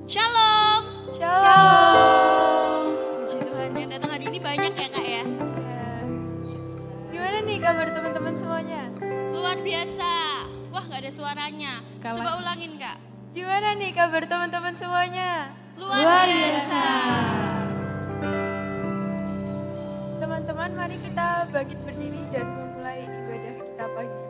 Shalom. Shalom. Puji Tuhan yang datang hari ini banyak ya kak ya. Gimana nih kabar teman-teman semuanya? Luar biasa. Wah nggak ada suaranya. Sekali Coba lagi. ulangin kak. Gimana nih kabar teman-teman semuanya? Luar biasa. Teman-teman, mari kita bangkit berdiri dan memulai ibadah kita pagi.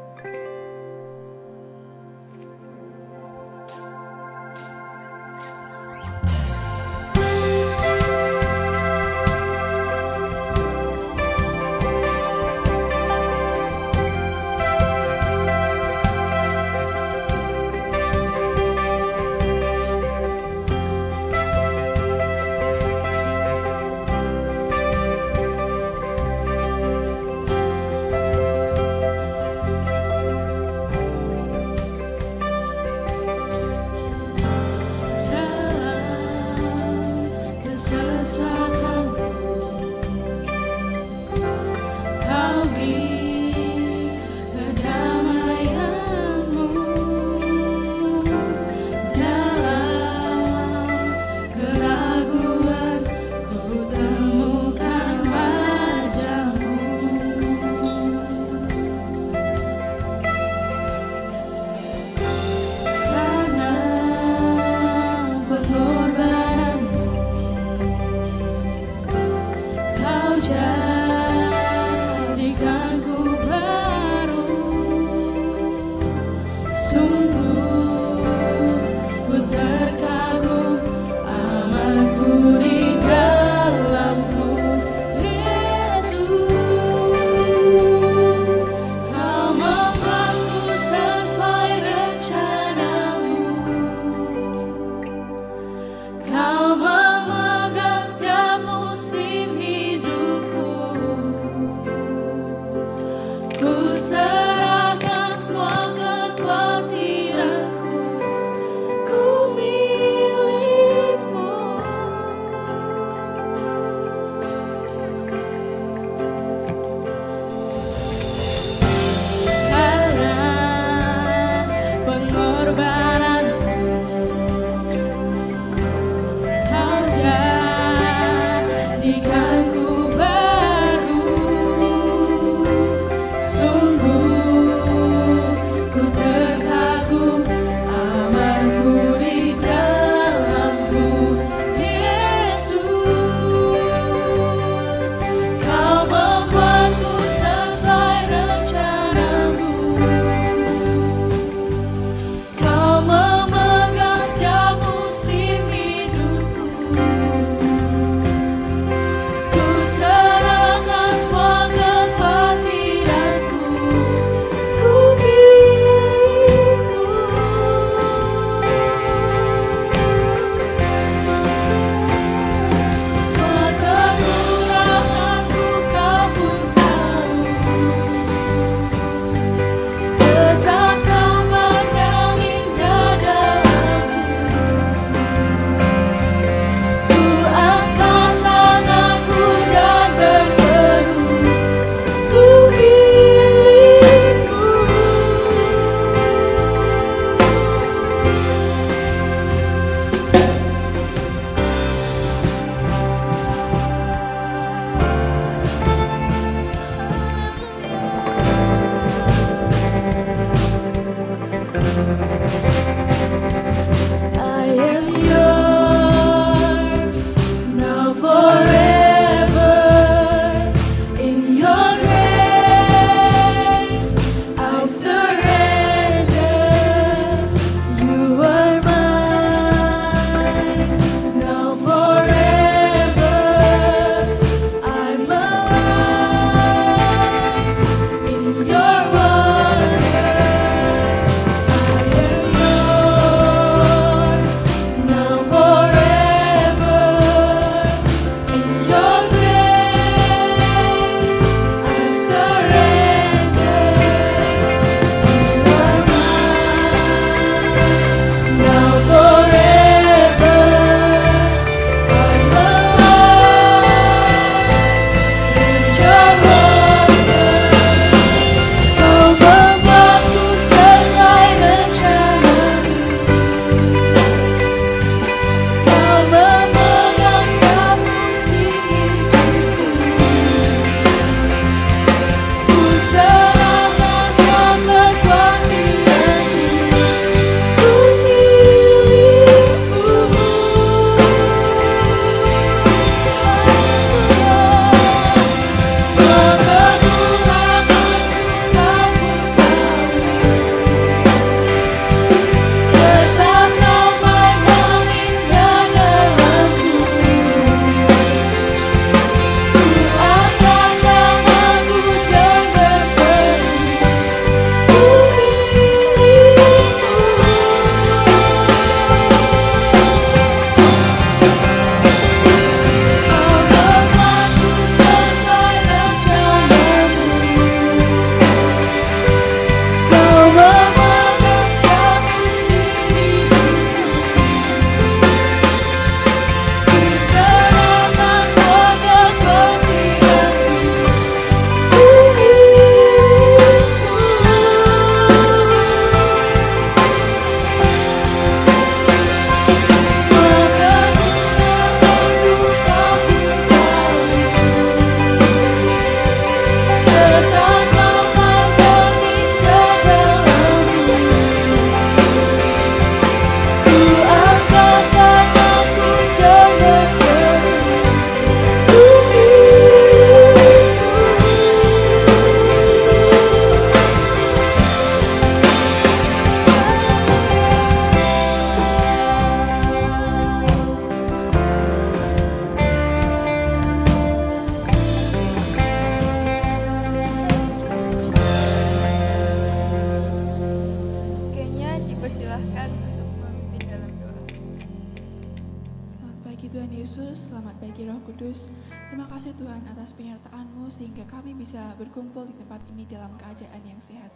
pagi Tuhan Yesus, selamat pagi Roh Kudus. Terima kasih Tuhan atas penyertaan-Mu sehingga kami bisa berkumpul di tempat ini dalam keadaan yang sehat.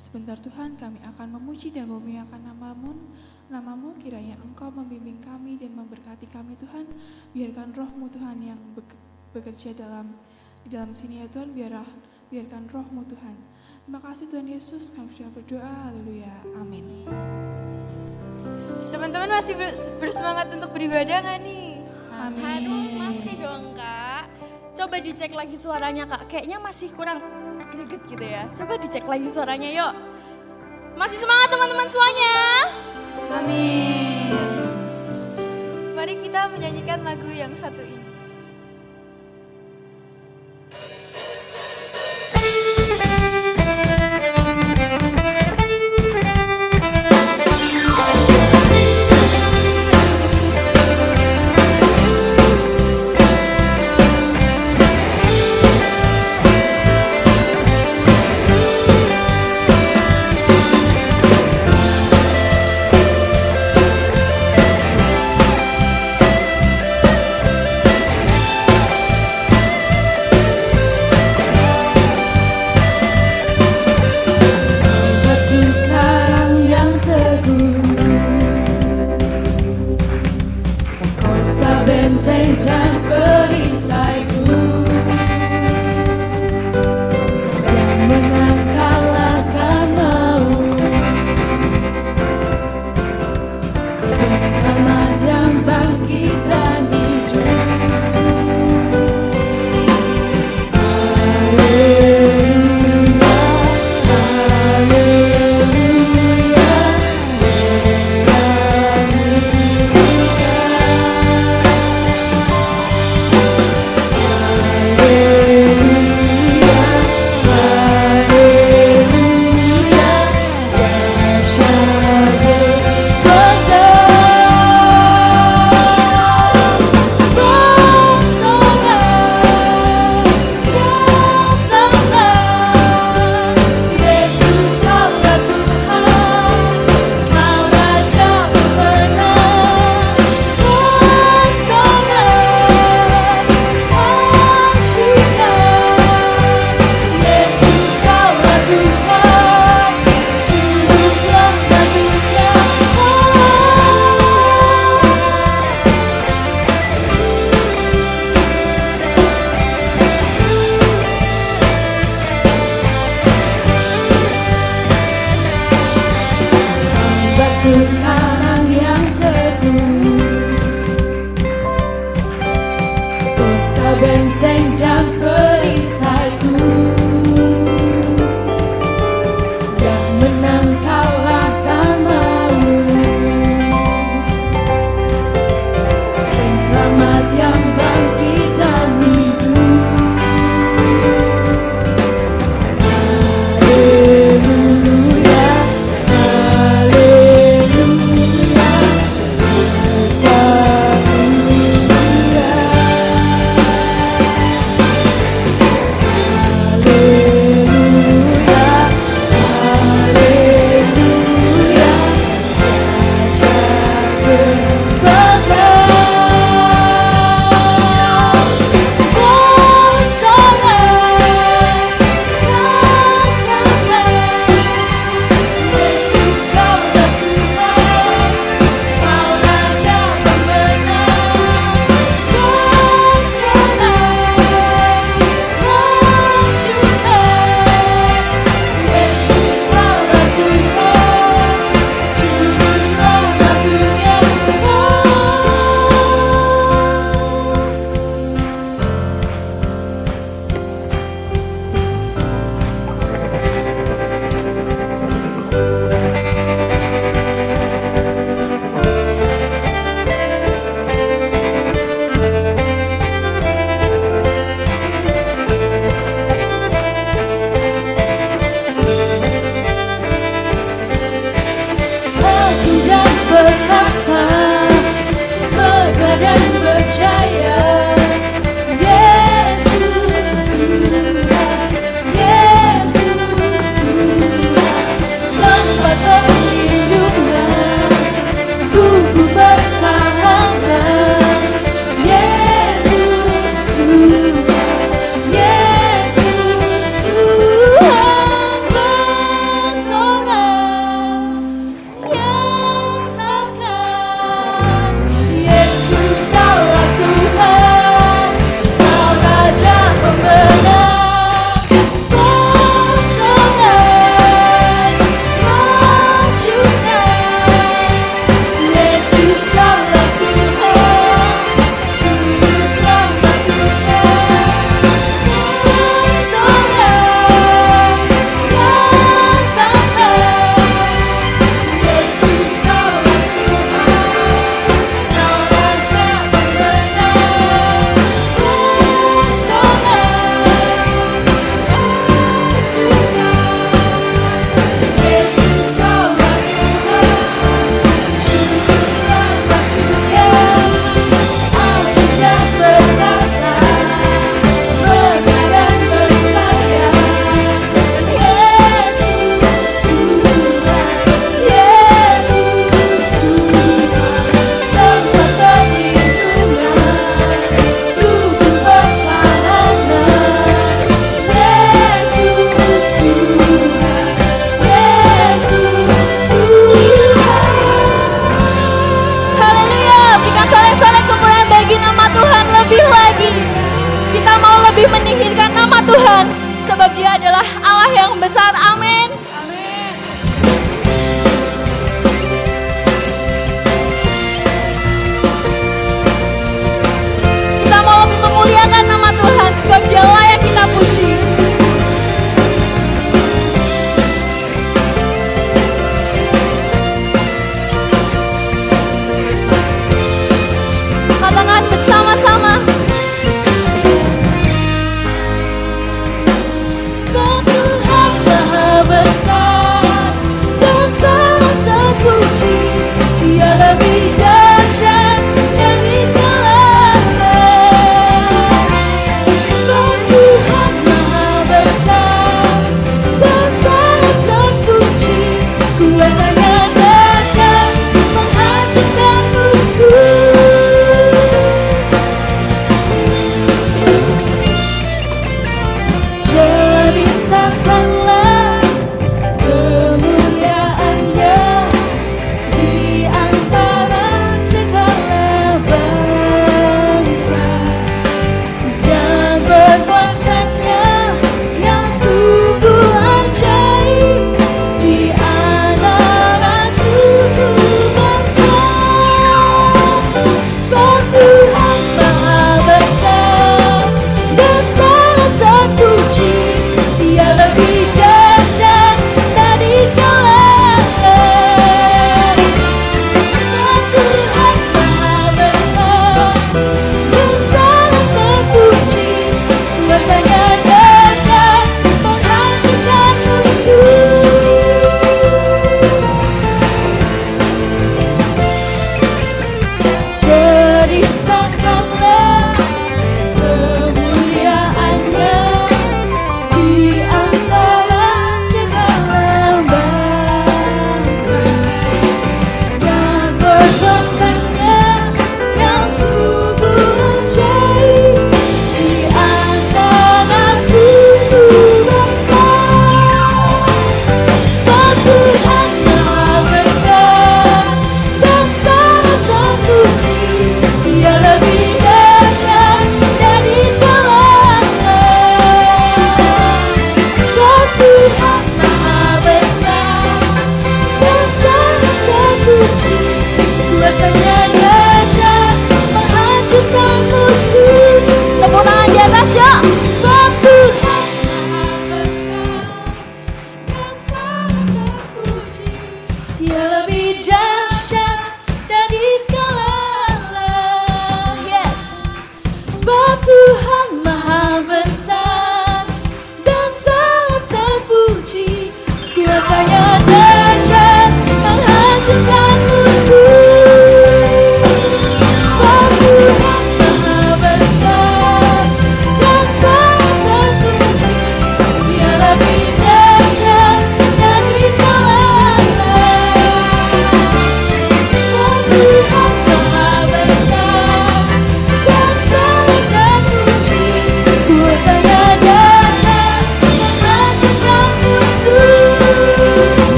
Sebentar Tuhan, kami akan memuji dan memuliakan Namamu, kiranya Engkau membimbing kami dan memberkati kami Tuhan. Biarkan Roh-Mu Tuhan yang bekerja di dalam sini ya Tuhan, biarkan Roh-Mu Tuhan. Terima kasih Tuhan Yesus, kami sudah berdoa, haleluya, amin. Teman-teman masih bersemangat untuk beribadah nggak nih? Amin. Harus masih dong kak. Coba dicek lagi suaranya kak, kayaknya masih kurang greget gitu ya. Coba dicek lagi suaranya yuk. Masih semangat teman-teman semuanya? Amin. Mari kita menyanyikan lagu yang satu ini.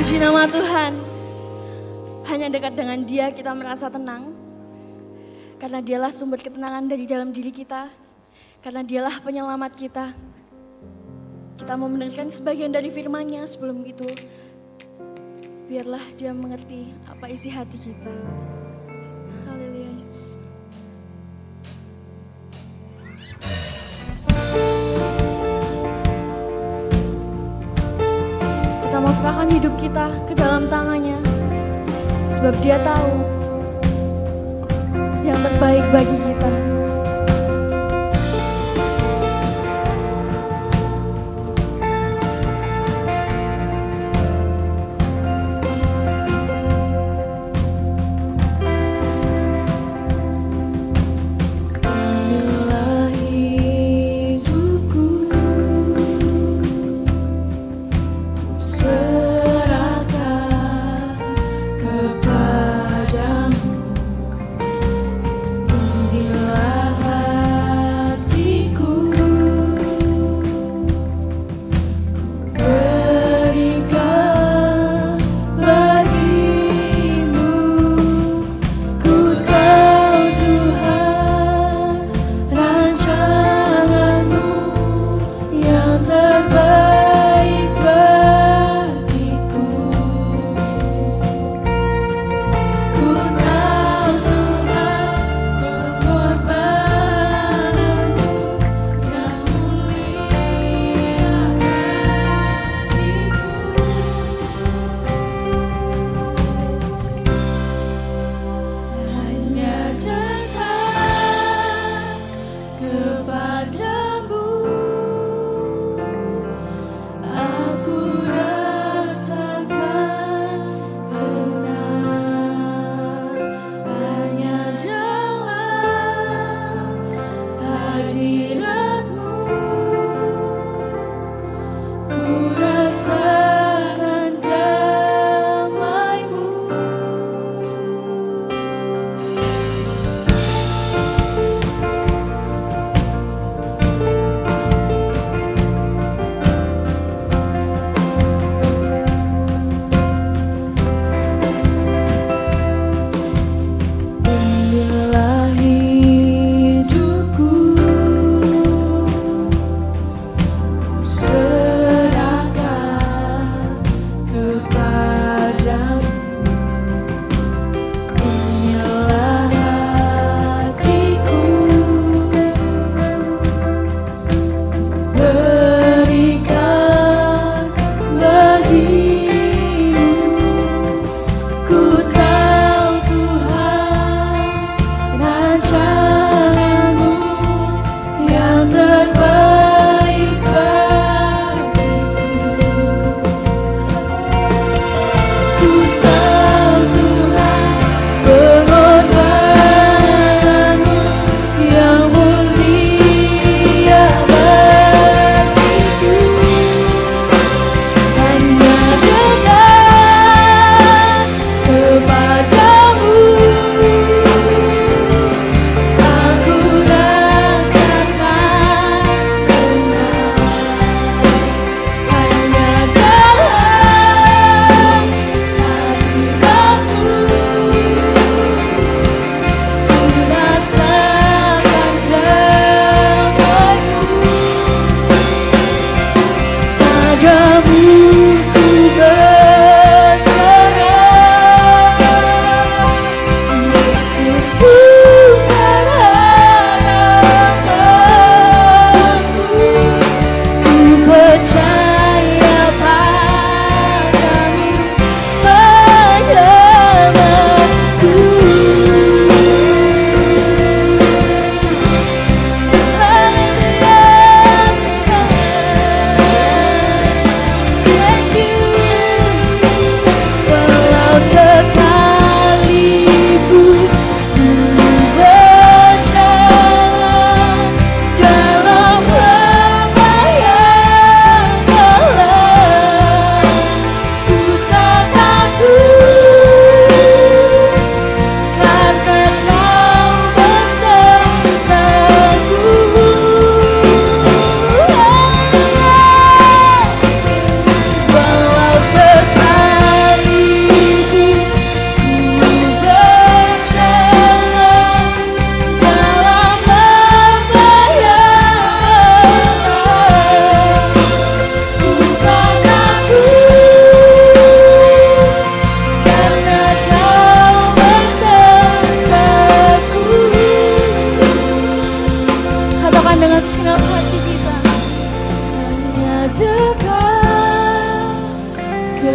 Puji nama Tuhan. Hanya dekat dengan Dia kita merasa tenang. Karena Dialah sumber ketenangan dari dalam diri kita. Karena Dialah penyelamat kita. Kita mau mendengarkan sebagian dari firman-Nya. Sebelum itu, biarlah Dia mengerti apa isi hati kita. Haleluya Yesus. Kita mau serahkan hidup kita ke dalam tangan-Nya. Sebab Dia tahu yang terbaik bagi kita. Ku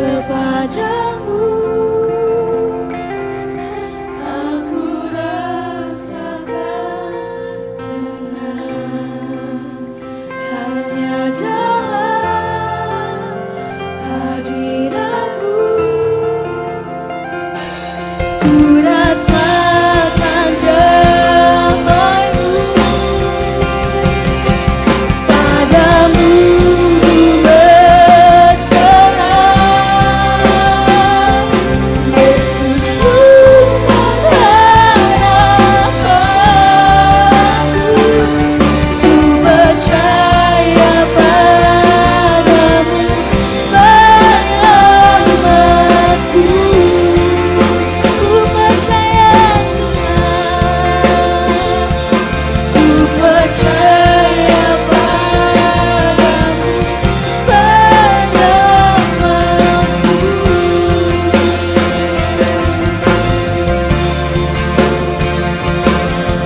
kepadamu aku rasakan tenang hanya dalam hadiratmu. Ku rasakan damai-Mu, padamu ku berserah. Yesus sumber harapanku, ku percaya padamu penyelamatku. Ku percaya Tuhan, ku percaya padamu penyelamatku.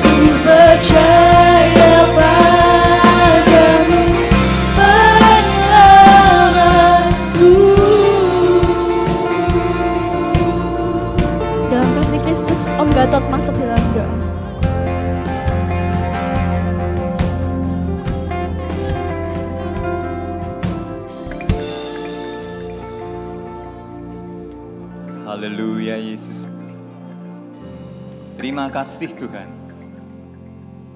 Ku percaya padamu penyelamatku. Dalam kasih Kristus, Om Gatot masuk dalam doa. Haleluya Yesus. Terima kasih Tuhan.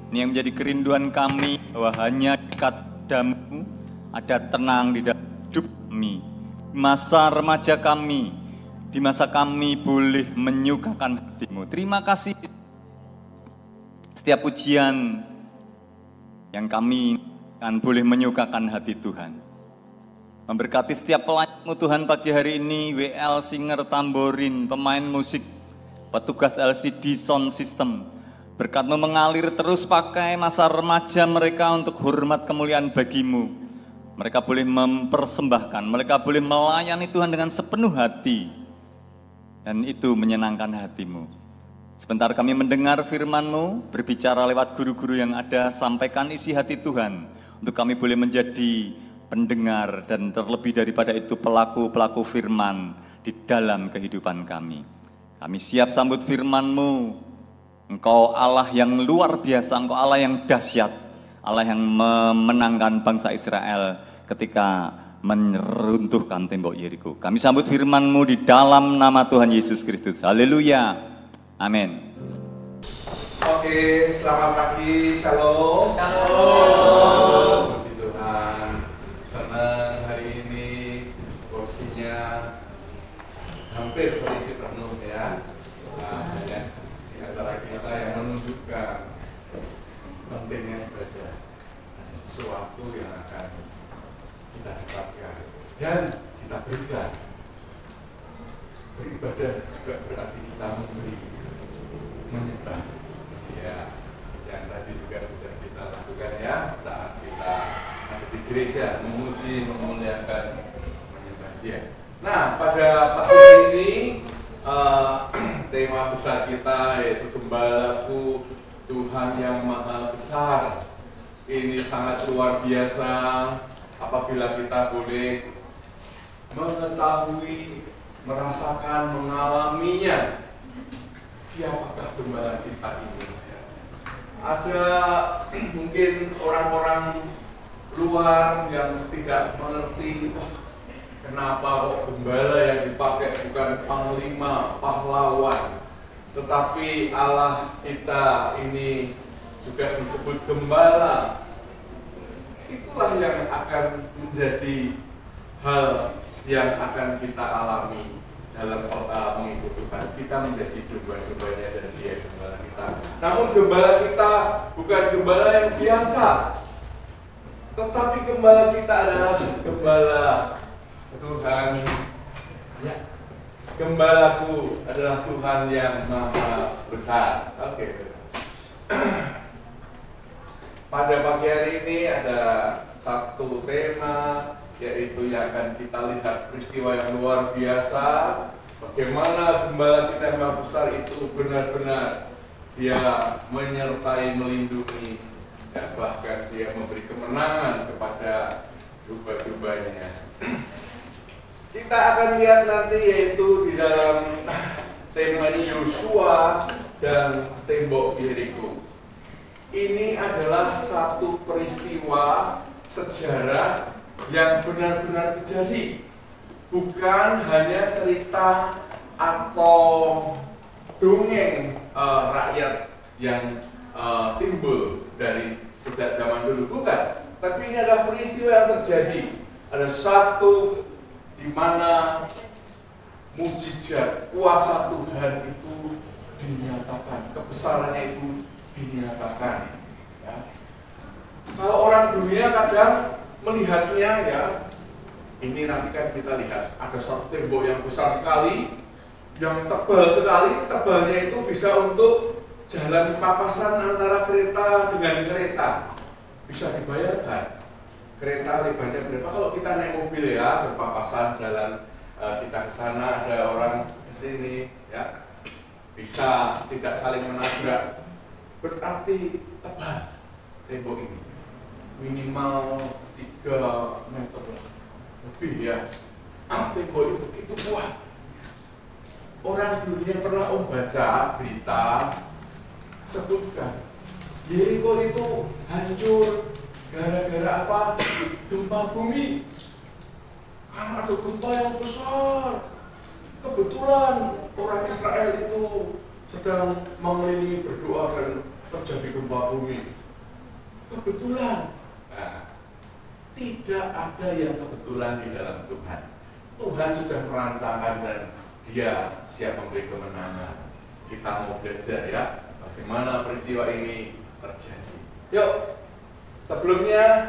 Ini yang menjadi kerinduan kami, bahwa hanya dekat padamu ada tenang di dalam hidup kami. Di masa remaja kami, di masa kami boleh menyukakan hati-Mu. Terima kasih. Setiap pujian yang kami akan boleh menyukakan hati Tuhan. Memberkati setiap pelayan-Mu Tuhan pagi hari ini, WL, singer, tamborin, pemain musik, petugas LCD sound system. Berkat-Mu mengalir terus pakai masa remaja mereka untuk hormat kemuliaan bagi-Mu. Mereka boleh mempersembahkan, mereka boleh melayani Tuhan dengan sepenuh hati. Dan itu menyenangkan hati-Mu. Sebentar kami mendengar firman-Mu, berbicara lewat guru-guru yang ada, sampaikan isi hati Tuhan. Untuk kami boleh menjadi pendengar dan terlebih daripada itu pelaku-pelaku firman di dalam kehidupan kami. Kami siap sambut firman-Mu. Engkau Allah yang luar biasa, Engkau Allah yang dahsyat, Allah yang memenangkan bangsa Israel ketika meruntuhkan tembok Yeriko. Kami sambut firman-Mu di dalam nama Tuhan Yesus Kristus. Haleluya. Amin. Oke, selamat pagi, shalom. Shalom. Puji Tuhan. Senang hari ini kursinya hampir terisi penuh ya. Nah, banyak di antara kita yang menunjukkan pentingnya ibadah. Ada sesuatu yang akan kita dapatkan dan kita berikan. Beribadah juga berarti kita memberi, menyembah. Ya, yang tadi juga sudah kita lakukan ya saat kita ada di gereja, memuji, memuliakan, menyembah Dia. Nah, pada pagi ini tema besar kita yaitu Gembalaku, Tuhan yang Maha Besar. Ini sangat luar biasa apabila kita boleh mengetahui, merasakan, mengalaminya. Siapakah gembala kita ini? Ada mungkin orang-orang luar yang tidak mengerti, kenapa kok gembala yang dipakai bukan panglima, pahlawan, tetapi Allah kita ini juga disebut gembala. Itulah yang akan menjadi hal yang akan kita alami dalam mengikut Tuhan. Kita menjadi domba-dombanya dan Dia gembala kita. Namun gembala kita bukan gembala yang biasa, tetapi gembala kita adalah gembala Tuhan. Ya, Gembalaku adalah Tuhan yang Maha Besar. Oke. Pada pagi hari ini ada satu tema, yaitu yang akan kita lihat peristiwa yang luar biasa. Bagaimana gembala kita yang Maha Besar itu benar-benar Dia menyertai, melindungi, dan bahkan Dia memberi kemenangan kepada domba-dombanya. Kita akan lihat nanti yaitu di dalam tema Yosua dan tembok Yeriko. Ini adalah satu peristiwa sejarah yang benar-benar terjadi, bukan hanya cerita atau dongeng rakyat yang timbul dari sejak zaman dulu, bukan. Tapi ini adalah peristiwa yang terjadi. Ada satu di mana mujizat kuasa Tuhan itu dinyatakan, kebesarannya itu dinyatakan. Ya. Kalau orang dunia kadang melihatnya, ya, ini nanti kan kita lihat ada satu tembok yang besar sekali, yang tebal sekali, tebalnya itu bisa untuk jalan papasan antara kereta dengan kereta, bisa dibayarkan. Kereta lebarnya berapa? Kalau kita naik mobil ya, berpapasan jalan, kita ke sana, ada orang ke sini, ya, bisa tidak saling menabrak. Berarti tebal tembok ini, minimal 3 meter lebih ya. Tembok itu begitu kuat. Orang dunia pernah membaca berita sebutkan Yeriko itu hancur gara-gara apa? Gempa bumi. Karena ada gempa yang besar. Kebetulan orang Israel itu sedang mengelilingi berdoa dan terjadi gempa bumi. Kebetulan. Nah, tidak ada yang kebetulan di dalam Tuhan. Tuhan sudah merancangkan dan Dia siap memberi kemenangan. Kita mau belajar ya, bagaimana peristiwa ini terjadi. Yuk. Sebelumnya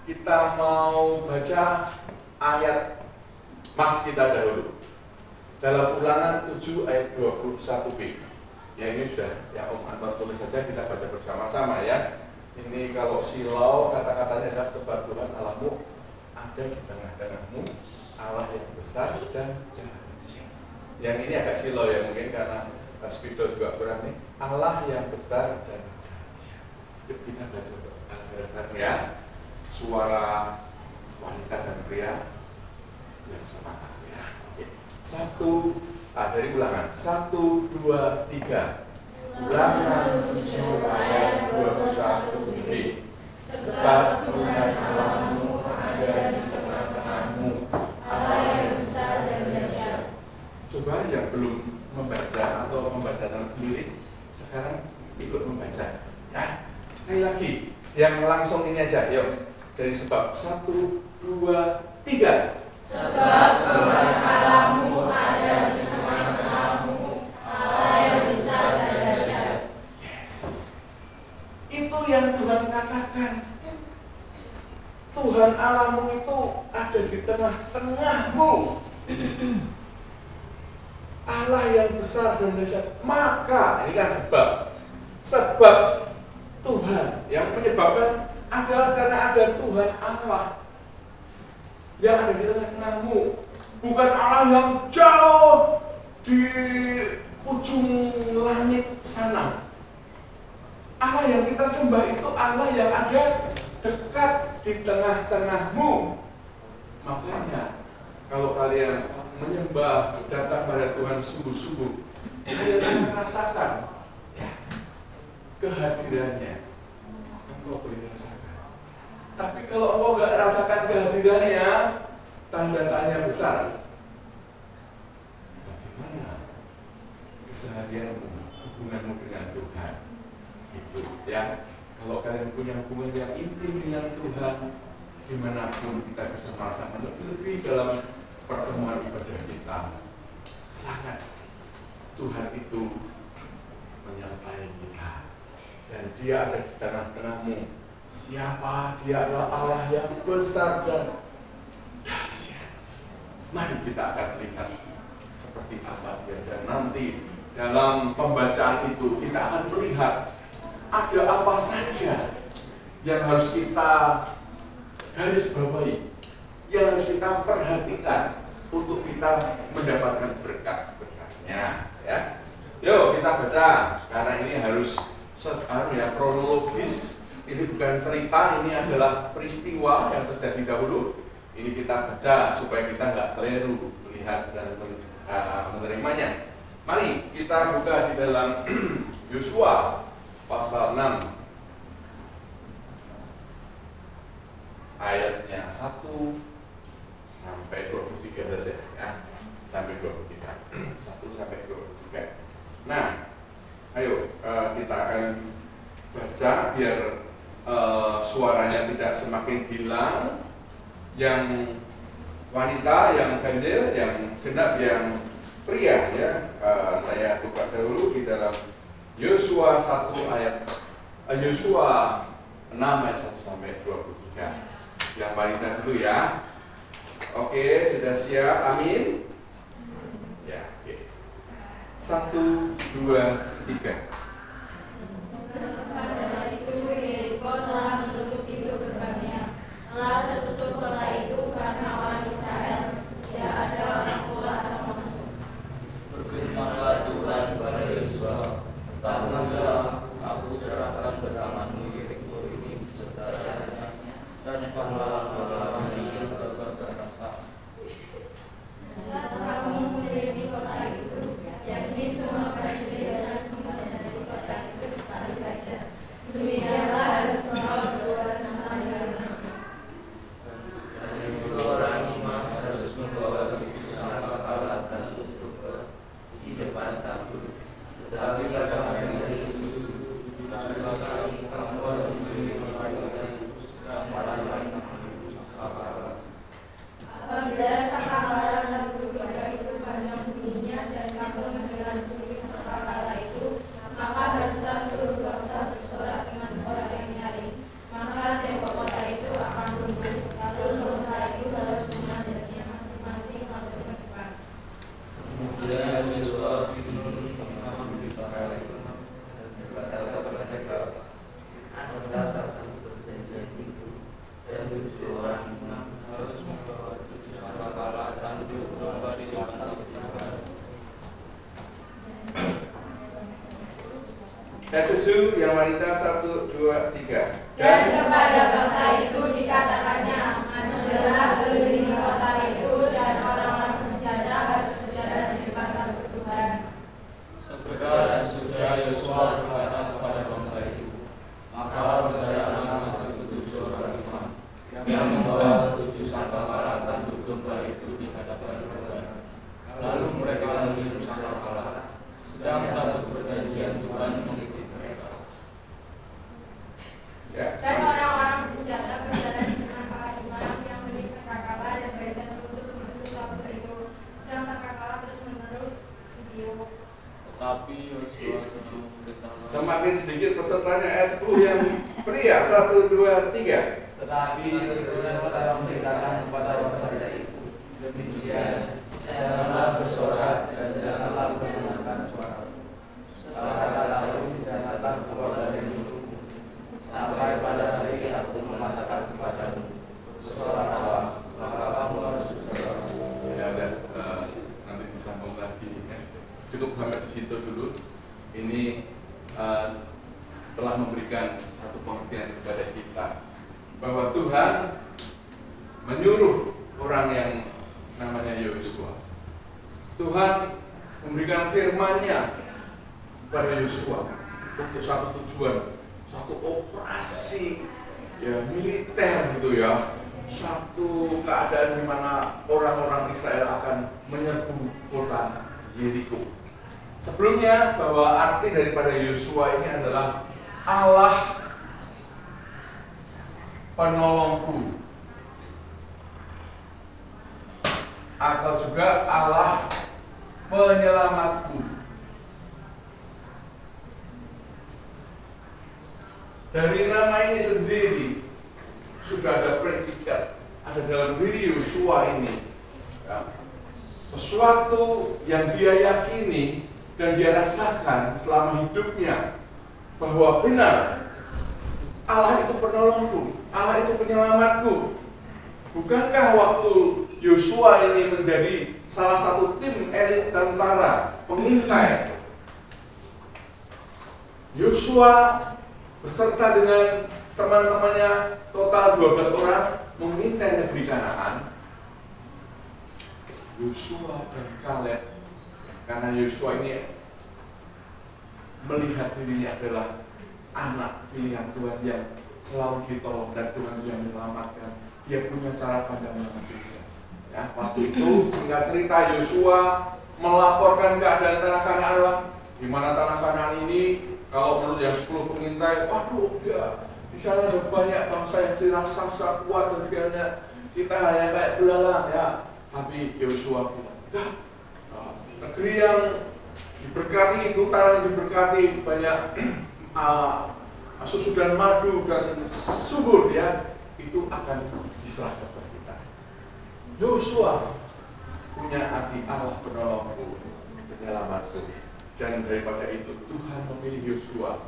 kita mau baca ayat mas kita dahulu. Dalam Ulangan 7 ayat 21b. Ya, ini sudah ya Om Anton tulis saja, kita baca bersama-sama ya. Ini kalau silau kata-katanya adalah sebab Tuhan Allahmu ada di tengah-tengahmu, Allah yang besar dan dahsyat. Yang ini agak silau ya mungkin karena Spidol juga kurang nih. Allah yang besar dan dahsyat. Yuk kita baca bareng ya, suara wanita dan pria yang semangat ya. Oke. Dari Ulangan 1, 2, 3. Ulangan 7 ayat 21b. Sebab Tuhan Allahmu ada di tengah-tengahmu, Allah yang besar dan dahsyat. Coba yang belum membaca atau membaca dalam sendiri, sekarang ikut membaca ya. Sekali lagi, yang langsung ini aja, yuk. Dari sebab 1, 2, 3. Sebab Tuhan Allahmu ada di tengah-tengahmu, Allah yang besar dan dahsyat. Yes. Itu yang Tuhan katakan. Tuhan Allahmu itu ada di tengah-tengahmu. Allah yang besar dan dahsyat. Maka, ini kan sebab Tuhan yang menyebabkan adalah karena ada Tuhan Allah yang ada di tengah-tengahmu, bukan Allah yang jauh di ujung langit sana. Allah yang kita sembah itu Allah yang ada dekat di tengah-tengahmu. Makanya kalau kalian menyembah, datang pada Tuhan sungguh-sungguh, kalian akan merasakan kehadirannya. Engkau boleh rasakan. Tapi kalau engkau nggak rasakan kehadirannya, tanda tanya besar. Bagaimana keseharianmu, hubunganmu dengan Tuhan? Itu ya. Kalau kalian punya hubungan yang intim dengan Tuhan, dimanapun kita bisa merasakan lebih dalam pertemuan ibadah kita, sangat Tuhan itu menyertai kita. Dan Dia ada di tengah-tengahmu. Siapa? Dia adalah Allah yang besar dan dahsyat. Mari kita akan lihat seperti apa Dia. Dan nanti dalam pembacaan itu kita akan melihat ada apa saja yang harus kita garis bawahi, yang harus kita perhatikan untuk kita mendapatkan berkat-berkatnya. Ya, yuk kita baca karena ini harus kronologis. Ini bukan cerita, ini adalah peristiwa yang terjadi dahulu. Ini kita baca supaya kita nggak keliru melihat dan menerimanya. Mari kita buka di dalam Yosua pasal 6 ayatnya 1 sampai 23 saja ya. Sampai 23. 1 sampai 23. Nah, ayo kita akan baca biar suaranya tidak semakin hilang. Yang wanita, yang ganjil, yang genap, yang pria ya. Saya buka dahulu di dalam Yosua 1 ayat Yosua 6 ayat 1 sampai 23. Yang wanita dulu ya. Oke, sudah siap? Amin. Ya, oke. 1, 2, 3. Telah tertutup kota itu karena orang Israel, tidak ada orang tua atau maksud. Berfirmanlah Tuhan kepada Yosua, ketahuilah, aku serahkan ke tanganmu Yeriko ini beserta rajanya dan pahlawan-pahlawan yang berkuasa. Setelah kamu meneliti kota itu, yakni semua prajurit dan semua dari kota itu sekali saja. Demikianlah harus engkau bersuara tentang dirimu. Orang imam harus membawa itu sangkakala dan tutup di depan tabut. Tetapi pada hari itu, sangkakala kamu harus melakukan sangkakala. Apabila sangkakala dan berbaga itu panjang bunyinya dan kamu mendengar sunyi sangkakala itu, maka haruslah seluruh bangsa bersorak dengan suara yang nyaring. Maka tembok kota itu akan runtuh, lalu bangsa itu harus mengajarnya masing-masing langsung ke depan. Kemudian Yosua bingung mengambil pakai berkata kepada mereka, "Katakan perjanjian itu dan 7 orang imam harus membawa 7 sangkakala tanduk domba di depan Tuhan." Ayat 7 yang wanita 1, 2, 3. Dan kepada bangsa itu dikatakannya, majulah kelilingi kota itu dan orang-orang bersenjata harus berjalan di depan tabut Tuhan. Segera sudah Yosua berkata kepada bangsa itu, maka berjalanlah maju 7 orang imam yang membawa 7 sangkakala tanduk domba itu di hadapan Tuhan. Lalu mereka meniup sangkakala, sedang tabut perjanjian Tuhan mengikuti mereka. Ya. Dan orang-orang bersenjata berjalan di depan para imam yang meniup sangkakala dan berjalan untuk menutup tabut itu. Sedang sangkakala terus-menerus ditiup. Tetapi Yosua telah memberitahu. Semakin sedikit pesertanya ayat 10 yang pria 1, 2, 3. Tetapi Yosua telah memberitakan kepada bangsa itu, demikian janganlah bersorak dan janganlah mendengarkan suara. Setelah lalu janganlah keluar dari mulutmu, sampai pada hari aku mengatakan kepadamu, bersoraklah, maka kamu harus bersorak. Ya udah, nanti disambung lagi ya. Cukup sampai di situ dulu. Ini telah memberikan satu pengertian kepada kita bahwa Tuhan menyuruh orang yang namanya Yosua. Tuhan memberikan firman-Nya kepada Yosua untuk satu tujuan, satu operasi ya militer gitu ya. Satu keadaan di mana orang-orang Israel akan menyerbu kota Yeriko. Sebelumnya bahwa arti daripada Yosua ini adalah Allah penolongku, atau juga Allah penyelamatku. Dari nama ini sendiri sudah ada predikat, ada dalam diri Yosua ini ya, sesuatu yang dia yakini dan dia rasakan selama hidupnya, bahwa benar Allah itu penolongku, Allah itu penyelamatku. Bukankah waktu Yosua ini menjadi salah satu tim elit tentara pengintai, Yosua beserta dengan teman-temannya total 12 orang mengintai negeri Kanaan, Yosua dan Kaleb, karena Yosua ini melihat dirinya adalah anak pilihan Tuhan yang selalu ditolong dan Tuhan yang menyelamatkan. Dia punya cara pandang yang berbeda. Ya, waktu itu singkat cerita Yosua melaporkan keadaan tanah Kanaan, di mana tanah Kanaan ini kalau menurut yang 10 pengintai, waduh ya di sana ada banyak bangsa yang dirasa kuat dan segalanya, kita hanya kayak belalang ya. Tapi Yosua bilang, enggak, negeri yang diberkati itu, tanah yang diberkati banyak susu dan madu dan subur ya, itu akan diserahkan kepada kita. Yosua punya hati Allah penolongku, penyelamatku, dan daripada itu Tuhan memilih Yosua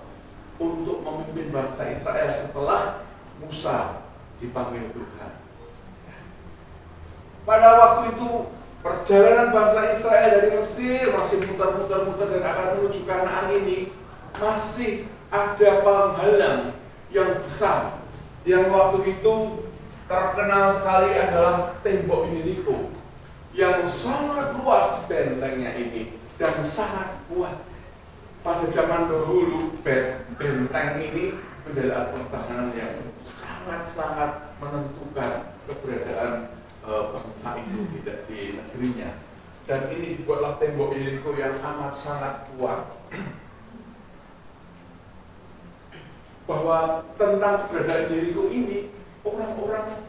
untuk memimpin bangsa Israel setelah Musa dipanggil Tuhan. Pada waktu itu perjalanan bangsa Israel dari Mesir masih muter-muter dan akan menuju Kanaan ini, masih ada penghalang yang besar yang waktu itu terkenal sekali adalah tembok Yeriko yang sangat luas bentengnya ini dan sangat kuat. Pada zaman dahulu benteng ini menjadi pertahanan yang sangat-sangat menentukan keberadaan bangsa itu tidak di negerinya. Dan ini dibuatlah tembok Yeriko yang amat sangat kuat. Bahwa tentang keberadaan Yeriko ini, orang-orang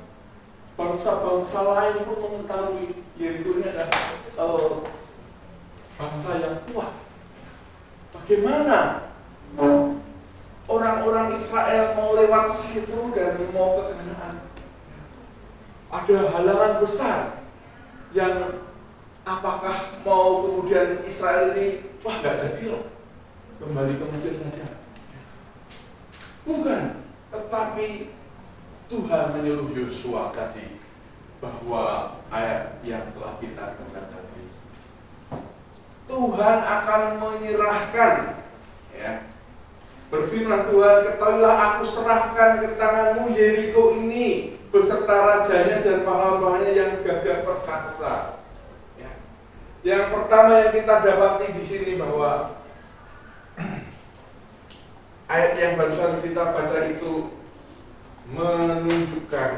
bangsa-bangsa lain pun mengetahui Yeriko ini adalah bangsa yang kuat. Bagaimana orang-orang Israel mau lewat situ dan mau ke Kanaan? Ada halangan besar yang apakah mau kemudian Israel ini wah nggak jadi loh kembali ke Mesir saja? Bukan, tetapi Tuhan menyuruh Yosua tadi bahwa ayat yang telah kita baca tadi, Tuhan akan menyerahkan, ya, berfirman Tuhan, ketahuilah aku serahkan ke tanganmu Yeriko ini beserta rajanya dan pahlawannya yang gagah perkasa. Ya. Yang pertama yang kita dapati di sini bahwa ayat yang barusan kita baca itu menunjukkan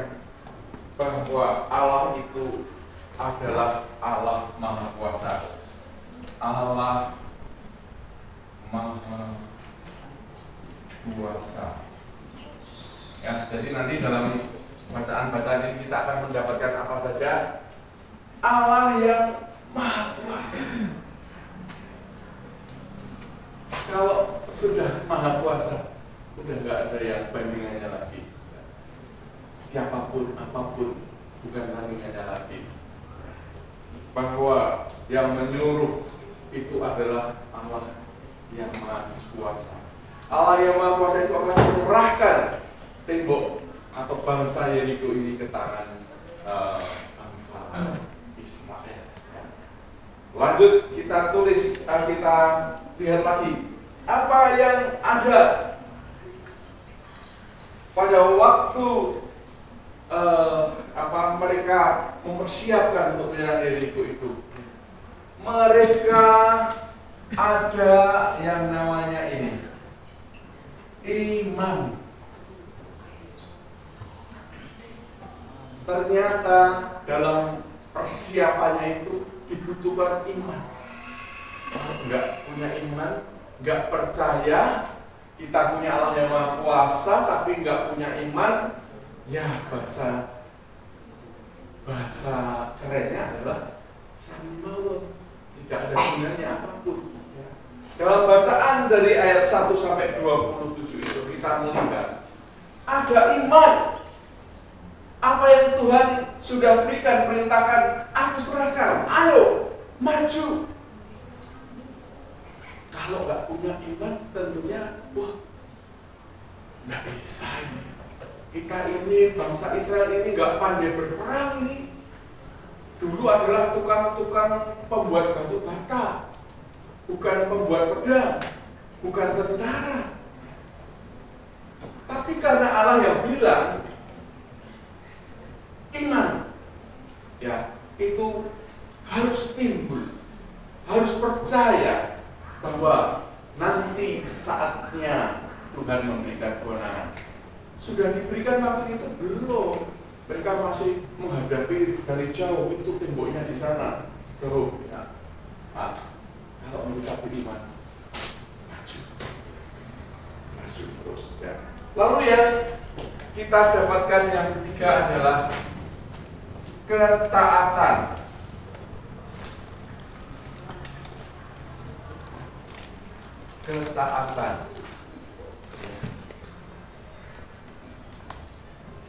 bahwa Allah itu adalah Allah Maha Kuasa, Allah Maha Kuasa. Ya, jadi nanti dalam bacaan-bacaan ini kita akan mendapatkan apa saja. Allah yang Maha Kuasa. Kalau sudah Maha Kuasa, udah nggak ada yang bandingannya lagi. Siapapun, apapun, bukan tandingannya lagi. Bahwa yang menyuruh itu adalah Allah yang Maha Kuasa. Allah yang Maha Kuasa itu akan menyerahkan tembok atau bangsa Yeriko ini ke tangan bangsa Israel. Ya. Lanjut kita tulis, kita lihat lagi apa yang ada pada waktu mereka mempersiapkan untuk menyerang Yeriko itu. Mereka ada yang namanya ini iman. Ternyata dalam persiapannya itu dibutuhkan iman. Kalau nggak punya iman, nggak percaya kita punya Allah yang Maha Kuasa, tapi nggak punya iman, ya bahasa kerennya adalah sambal, tidak ada gunanya apapun. Dalam bacaan dari ayat 1 sampai 27 itu kita melihat ada iman. Apa yang Tuhan sudah berikan, perintahkan, aku serahkan, ayo, maju. Kalau nggak punya iman, tentunya, wah, nggak bisa ini. Kita ini, bangsa Israel ini nggak pandai berperang ini. Dulu adalah tukang-tukang pembuat batu bata, bukan pembuat pedang, bukan tentara. Tapi karena Allah yang bilang, iman, ya, itu harus timbul, harus percaya bahwa nanti saatnya Tuhan memberikan kewenangan. Sudah diberikan waktu itu belum? Mereka masih menghadapi dari jauh, itu temboknya di sana jauh. Ya. Nah, kalau mereka beriman, maju terus. Ya. Lalu yang kita dapatkan yang ketiga adalah ketaatan. Ketaatan.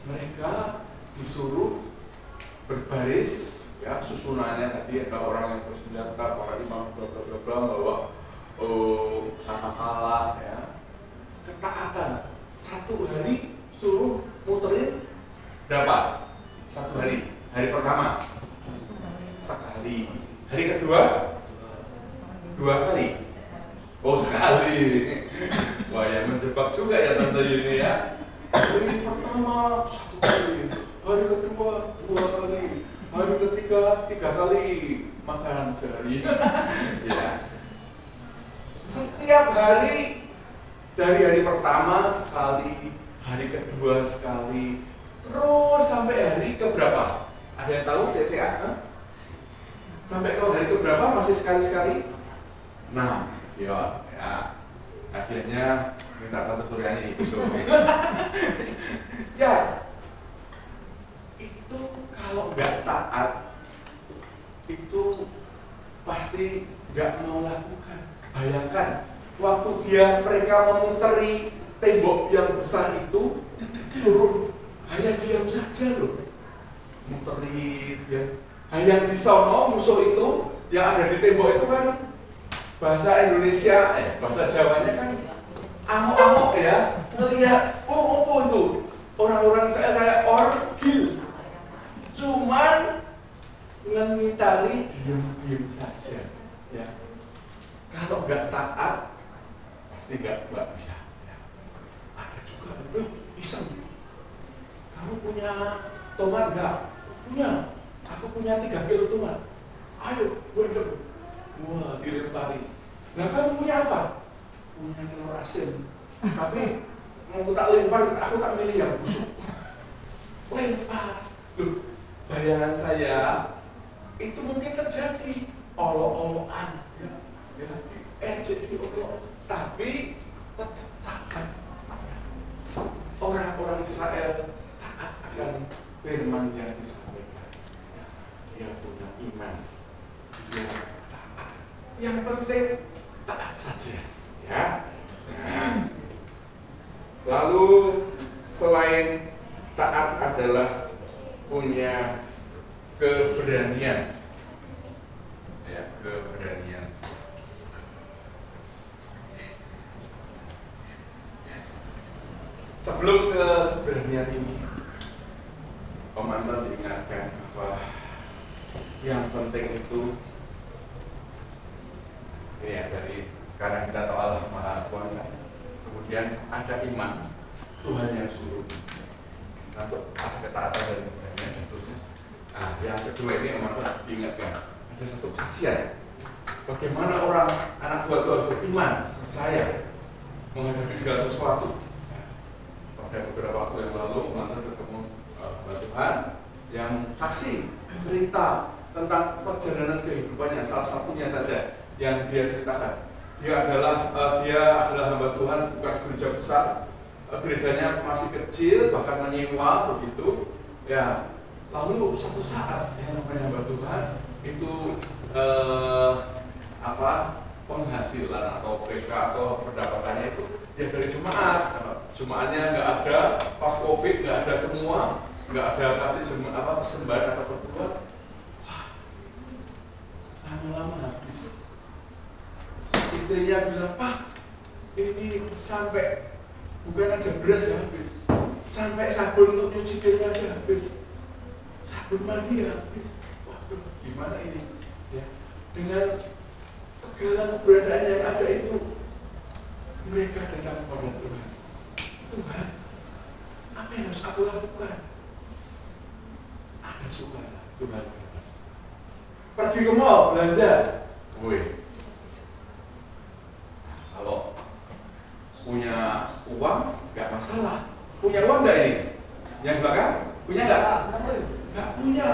Mereka disuruh berbaris, ya, susunannya tadi ada orang yang bersenjata, para imam bla bla bla bla bawa sangkakala, ya. Ketaatan. Satu hari suruh muterin berapa? Satu hari. Hari pertama sekali. Hari kedua 2 kali. Oh, sekali. Wah, yang menjebak juga ya tante ini ya. Hari pertama 1 kali, hari kedua 2 kali, hari ketiga 3 kali makan sehari. Ya. Setiap hari, dari hari pertama sekali, hari kedua sekali, terus sampai hari keberapa? Ada yang tahu CTA? Sampai ke hari keberapa masih sekali-sekali? Nah, ya. Akhirnya minta Tante Suryani besok. Ya, itu kalau nggak taat, itu pasti nggak mau lakukan. Bayangkan, waktu mereka memuteri tembok yang besar itu, suruh hanya diam saja loh, muteri ya. Hanya di sono musuh itu yang ada di tembok itu kan bahasa Indonesia, bahasa Jawanya kan amuk-amuk ya, ngelihat, oh apa itu? Orang-orang saya kayak orgil, cuman ngitari diam-diam saja. Ya. Kalau nggak taat, pasti nggak bisa. Ya. Ada juga, iseng. Kamu punya tomat nggak? Punya. Aku punya 3 kilo tomat. Ayo, gue wah, dilempari. Nah, kamu punya apa? Punya telur asin. Tapi mau tak lempar, aku tak milih yang busuk. Lempar. Loh, bayangan saya itu mungkin terjadi olok-olokan, ya, ejek diolok. Tapi tetap taat. Orang-orang Israel taat akan firman yang disampaikan. Dia punya iman. Dia yang penting taat saja, ya. Nah, lalu selain taat adalah punya keberanian, ya, keberanian. Sebelum ke keberanian ini, komandan diingatkan bahwa yang penting itu ya, dari karena kita tahu Allah Maha Kuasa, kemudian ada iman, Tuhan yang suruh, untuk ada ketaatan dan keberanian tentunya. Nah, yang kedua ini memang diingatkan, ada satu kesaksian bagaimana orang anak tua harus beriman, percaya menghadapi segala sesuatu. Pada beberapa waktu yang lalu mantan bertemu Tuhan yang saksi cerita tentang perjalanan kehidupannya. Salah satunya saja yang dia ceritakan, dia adalah hamba Tuhan, bukan gereja besar, gerejanya masih kecil, bahkan menyewa begitu, ya. Lalu suatu saat yang namanya hamba Tuhan itu penghasilan atau PK atau pendapatannya itu ya dari jemaat, jemaatnya nggak ada, pas COVID nggak ada semua, nggak ada kasih persembahan atau berbuat, wah, lama-lama habis. Istrinya bilang, Pak, ini sampai bukan aja beras ya habis, sampai sabun untuk nyuci piring aja habis, sabun mandi habis. Waduh, gimana ini? Ya, dengan segala keberadaan yang ada itu, mereka datang kepada Tuhan. Tuhan, apa yang harus aku lakukan? Ada suka Tuhan. pergi ke mall belanja. Wih, kalau punya uang nggak masalah. Punya uang nggak ini? Yang belakang punya nggak? Nggak punya.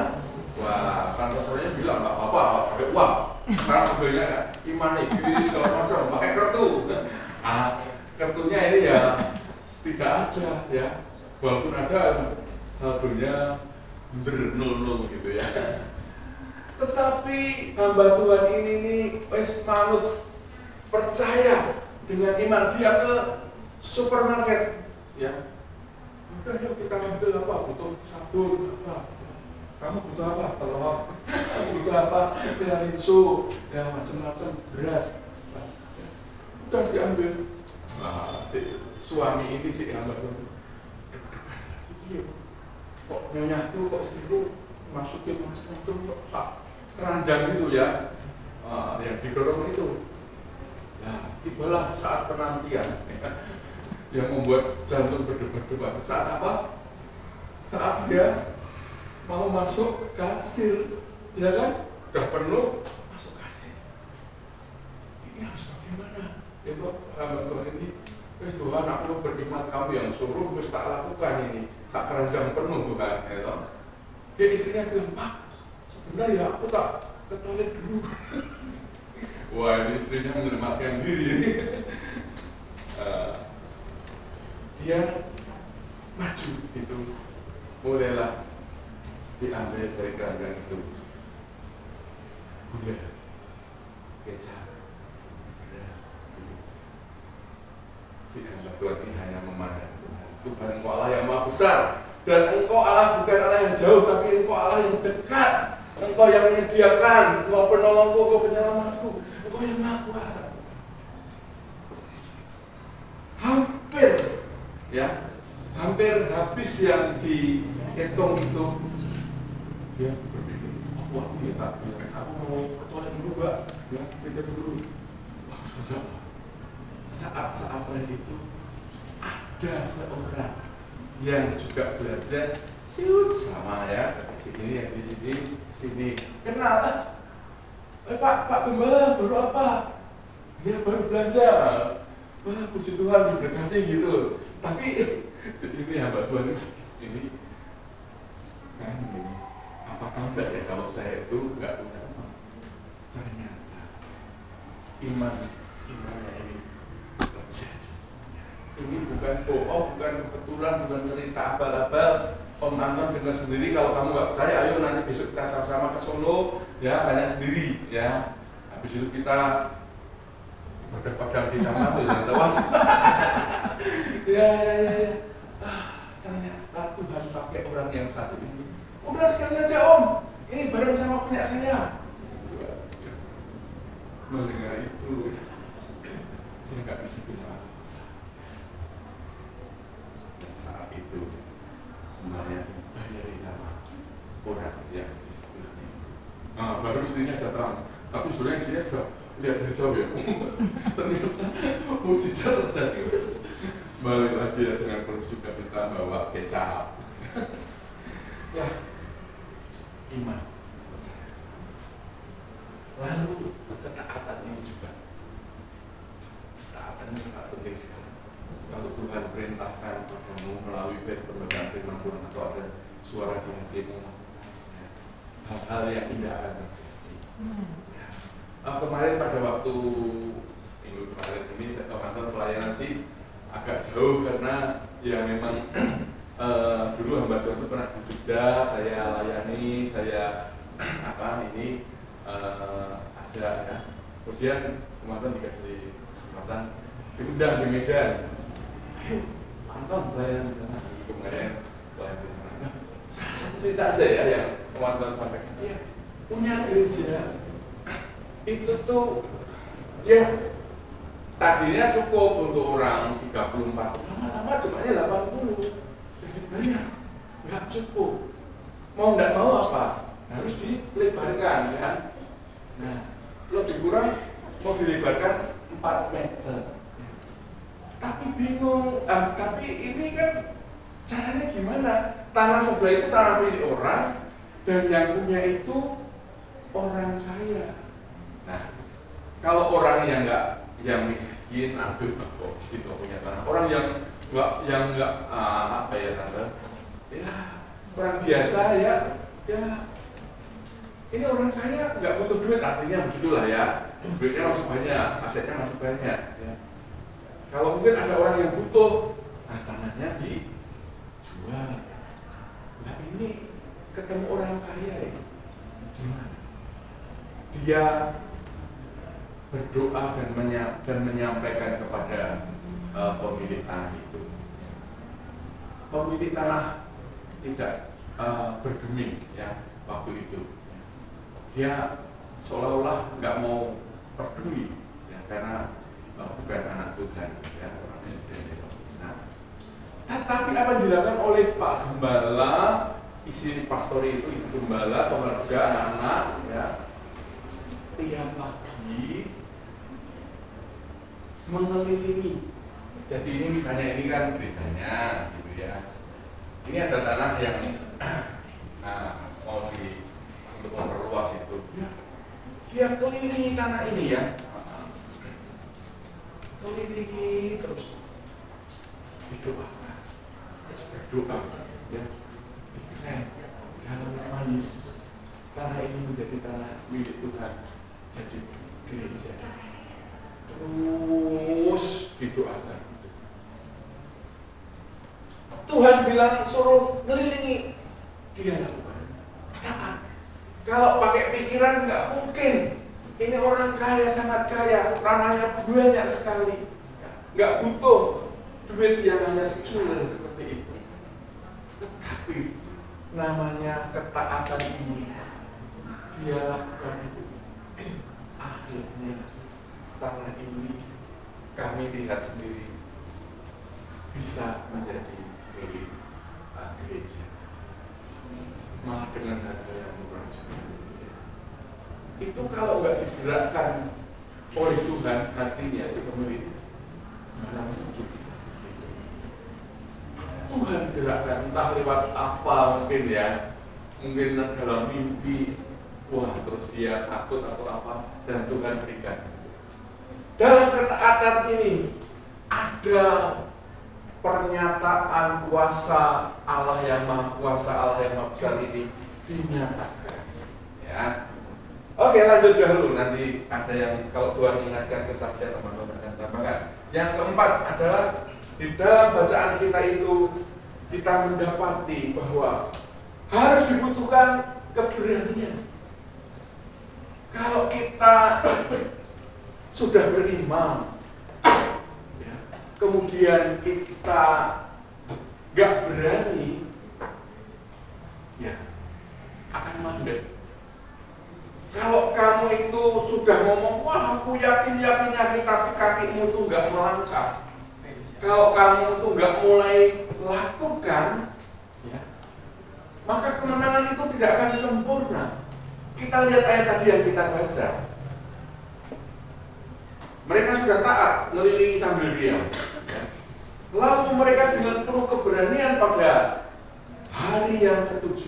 Wah, kantor sorenya bilang nggak apa-apa pakai uang. Sekarang mobilnya kan imani, kiri segala macam, pakai kartu. Kartunya ini ya tidak ada ya, walaupun ada saldonya nol gitu ya. Tetapi hamba Tuhan ini nih wes manut percaya dengan iman, dia ke supermarket ya. Udah yuk kita ambil apa, butuh sabun apa, kamu butuh apa, telur, kamu butuh apa, tiramisu, ya macam-macam, beras. Udah diambil. Nah, si suami ini si hamba Tuhan, kok nyonya tuh, kok istri tuh masukin macam-macam kok keranjang gitu ya, yang didorong itu. Ya, tibalah saat penantian yang membuat jantung berdebar-debar. Saat apa? Saat dia mau masuk kasir, ya kan? Udah penuh, masuk kasir. Ini harus bagaimana? Itu hamba Tuhan ini, wes Tuhan aku berikmat kamu yang suruh, wes tak lakukan ini. Tak keranjang penuh Tuhan, ya toh. Dia istrinya bilang, Pak, sebentar ya aku tak ke toilet dulu. Wah, ini istrinya menyelamatkan diri. Dia maju itu, mulailah diambil dari keranjang itu gula, kecap, beras. Si hamba Tuhan ini hanya memandang Tuhan, Engkau Allah yang maha besar, dan Engkau Allah bukan Allah yang jauh, tapi Engkau Allah yang dekat. Engkau yang menyediakan, Engkau penolongku, Engkau penyelamatku, Engkau yang maha kuasa. Hampir habis yang dihitung itu, dia berpikir, wah dia tak bilang, aku mau ke toilet dulu Mbak, ya pikir dulu. Wah sudah. Saat-saat lain itu ada seorang yang juga belajar sama ya, di sini ya, di sini kenal. Pak Gembala baru apa? Ya baru belanja. Wah puji Tuhan diberkati gitu. Tapi ini hamba Tuhan ini kan ini, apa tahu enggak ya kalau saya itu enggak punya uang? Ternyata imannya ini terjadi. Ini bukan bohong, bukan kebetulan, bukan cerita abal-abal. Om Anton dengar sendiri, kalau kamu nggak percaya, ayo nanti besok kita sama-sama ke Solo, ya tanya sendiri, ya. Habis itu kita padang di kamar, ya tahu. Ya. Ternyata Tuhan pakai orang yang satu ini. Udah sekali aja Om, ini bareng sama punya saya. Mendengar itu, dia nggak bisa bilang. Dan saat itu sebenarnya dibayari sama orang yang di sebelahnya. Nah, baru istrinya datang, tapi sebenarnya istrinya udah lihat dari jauh ya. Ternyata mujizat terjadi. Balik lagi ya dengan bersukacita bawa kecap. Ya, iman percaya. Lalu ketaatan ini juga. Ketaatannya sangat penting sekali. Kalau Tuhan perintahkan kamu melalui pembacaan firman Tuhan atau ada suara di hatimu, hal-hal yang tidak akan terjadi. Kemarin pada waktu minggu kemarin ini saya teman-teman pelayanan sih agak jauh karena ya memang dulu hamba Tuhan itu pernah di Jogja, saya layani, saya aja ya. Kemudian teman-teman dikasih kesempatan diundang di Medan. Ayo, Anton pelayanan di sana. Kemarin pelayanan di sana. Salah satu cerita aja ya yang teman-teman sampaikan. Iya, punya gereja itu tuh ya tadinya cukup untuk orang 34, lama-lama jumlahnya 80. Jadi banyak, nggak cukup. Mau nggak mau apa? Harus dilebarkan ya. Nah, lebih kurang mau dilebarkan 4 meter. Tapi bingung, tapi ini kan caranya gimana? Tanah sebelah itu tanah milik orang, dan yang punya itu orang kaya. Nah, kalau orang yang miskin, aduh, kok gitu punya tanah. Orang yang nggak apa ya tante? Ya orang biasa ya ini orang kaya nggak butuh duit, artinya begitulah ya. Duitnya masih banyak, asetnya masih banyak. Ya. Kalau mungkin ada orang yang butuh, nah tanahnya dijual. Nah ini ketemu orang kaya ya, gimana? Dia berdoa dan menyampaikan kepada pemilik tanah itu. Pemilik tanah tidak bergeming ya waktu itu. Dia seolah-olah nggak mau peduli ya, karena bukan anak Tuhan ya, orang nah, tapi apa yang dilakukan oleh Pak Gembala, isi pastori itu, ibu gembala, pekerja, anak-anak ya, tiap pagi mengelilingi. Jadi ini misalnya ini kan gerejanya gitu ya, ini ada tanah yang mau untuk memperluas itu ya, dia kelilingi tanah ini ya, kelilingi terus berdoa ya, dalam nama Yesus tanah ini menjadi tanah milik Tuhan, jadi gereja, terus didoakan. Tuhan bilang suruh ngelilingi, dia lakukan. Taat. Kalau pakai pikiran nggak mungkin. Ini orang kaya, sangat kaya, tanahnya banyak sekali, nggak butuh duit yang hanya secuil seperti itu. Tetapi namanya ketaatan ini dia lakukan itu. Akhirnya tanah ini kami lihat sendiri bisa menjadi milik gereja, malah dengan harga yang murah juga. Itu kalau nggak digerakkan oleh Tuhan hatinya si pemilik, mana mungkin. Tuhan gerakkan entah lewat apa mungkin ya, mungkin dalam mimpi, wah terus dia takut atau apa, dan Tuhan berikan. Dalam ketaatan ini ada pernyataan kuasa Allah yang maha kuasa, Allah yang maha besar ini dinyatakan ya. Oke, lanjut dahulu, nanti ada yang kalau Tuhan ingatkan kesaksian teman-teman akan tambahkan. Yang keempat adalah di dalam bacaan kita itu kita mendapati bahwa harus dibutuhkan keberanian. Kalau kita sudah beriman ya, kemudian kita gak berani, ya akan mandek. Kalau kamu itu sudah ngomong, wah aku yakin, tapi kakimu itu gak melangkah. Kalau kamu itu gak mulai lakukan, ya, maka kemenangan itu tidak akan sempurna. Kita lihat ayat tadi yang kita baca. Mereka sudah taat, ngelilingi sambil diam. Lalu mereka dengan penuh keberanian pada hari yang ke-7.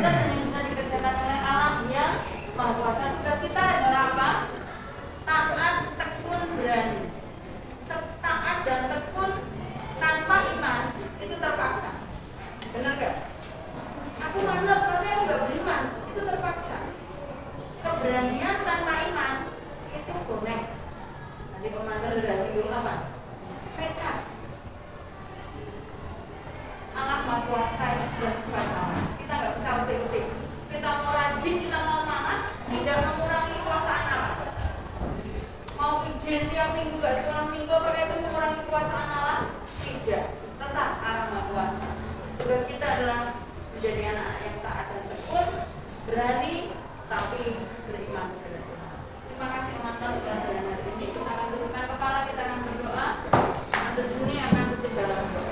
Dan yang bisa dikerjakan oleh Allah yang Maha Kuasa. Tugas kita adalah apa? Taat, tekun, berani. Taat dan tekun tanpa iman itu terpaksa. Benar gak? Aku manut tapi aku gak beriman, itu terpaksa. Keberanian tanpa iman itu bonek. Nanti komandan udah singgung apa? Tekad. Allah Maha Kuasa itu sudah sifat Allah. Kita nggak bisa utik-utik. Kita mau rajin, kita mau malas, tidak mengurangi kuasaan Allah. Mau izin tiap minggu, gak sekolah minggu, pakai itu mengurangi kuasaan Allah? Tidak. Tetap Allah Maha Kuasa. Tugas kita adalah menjadi anak yang taat dan tekun, berani, tapi beriman kepada Tuhan. Terima kasih teman-teman sudah hadir hari ini. Kita akan tundukkan kepala, kita akan berdoa. Nanti Juni akan tutup dalam doa.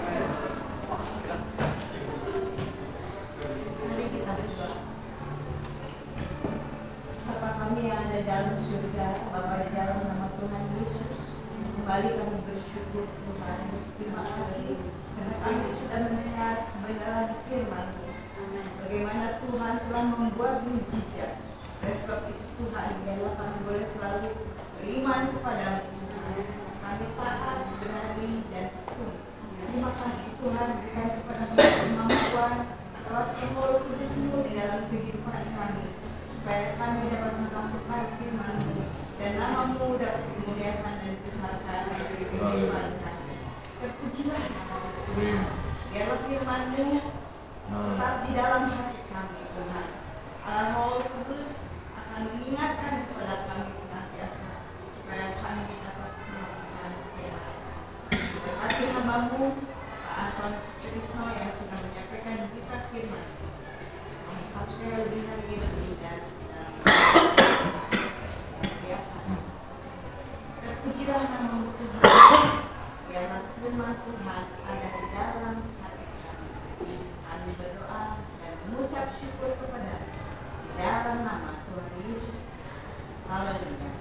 Bapa kami yang ada dalam surga, Bapa di dalam nama Tuhan Yesus, kembali kami bersyukur Tuhan. Terima kasih karena kami sudah mendengar kebenaran firman-Mu. Bagaimana Tuhan telah membuat mujizat. Dan sebab itu Tuhan, biarlah kami boleh selalu beriman kepada-Mu Tuhan. Kami taat, berani, dan tekun. Terima kasih Tuhan, berikan kepada kami kemampuan lewat Roh Kudus-Mu di dalam kehidupan kami, supaya kami dapat melakukan firman-Mu dan nama-Mu dapat dimuliakan dan dibesarkan di kehidupan kami. Terpujilah nama-Mu. Biarlah firman-Mu tetap di dalam hati kami Tuhan. Allah Roh Kudus akan mengingatkan kepada kami senantiasa supaya kami dapat melakukan firman. Terima kasih hamba-Mu Pak Anton Trisno yang sudah menyampaikan kita firman. Saya lebih lagi dan terpujilah nama-Mu Tuhan. Biarlah firman Tuhan ada di dalam hati kami. Kami berdoa dan mengucap syukur kepada di dalam nama Tuhan Yesus Kristus. Haleluya.